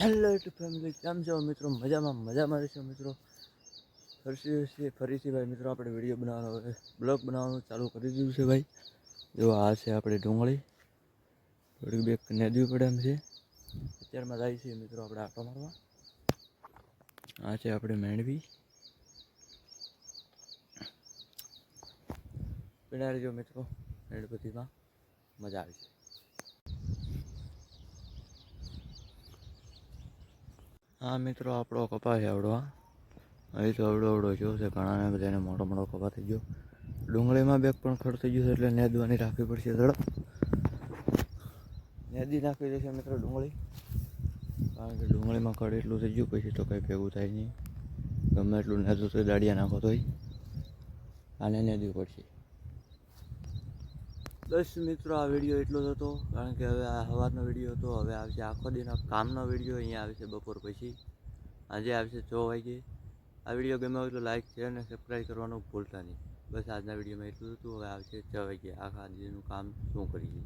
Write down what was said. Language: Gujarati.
હેલો ટુ ફેમિલી, કેમ છો મિત્રો? મજામાં રહેશો મિત્રો. ફરીથી ભાઈ મિત્રો આપણે વિડીયો બનાવવાનો બ્લોગ બનાવવાનું ચાલુ કરી દીધું છે ભાઈ. જો આ છે આપણે ડુંગળી થોડીક બે નદી પડે એમ છે. અત્યારમાં જાય છે મિત્રો આપણે આટો મારવા. આ છે આપણે મેળવી પીનારી જો મિત્રો, મેળબતીમાં મજા આવે છે. હા મિત્રો, આપણો કપા છે આવડવા અહીં તો અવડો જો છે. ઘણાને બધાને મોટો કપા થઈ ગયો. ડુંગળીમાં બેગ પણ ખડ થઈ ગયું છે એટલે નેદવાની રાખવી પડશે. ઝડપ નેદી નાખવી દેશે મિત્રો ડુંગળી, કારણ કે ડુંગળીમાં ખડ એટલું થઈ ગયું પછી તો કંઈ ભેગું થાય નહીં. ગમે એટલું નેદું તો દાડિયા નાખો તોય આને નેદવી પડશે. બસ મિત્રો, આ વિડીયો એટલો જ હતો, કારણ કે હવે આ સવારનો વિડીયો હતો. હવે આવશે આખો દિનનો કામનો વિડીયો. અહીંયા આવશે બપોર પછી, આજે આવશે 6 વાગે. આ વિડીયો ગમ્યો હોય તો લાઈક, શેર અને સબસ્ક્રાઈબ કરવાનું ભૂલતા નહીં. બસ આજના વિડીયોમાં એટલું હતું. હવે આવશે 6 વાગે આખા દિનનું કામ શું કરીએ.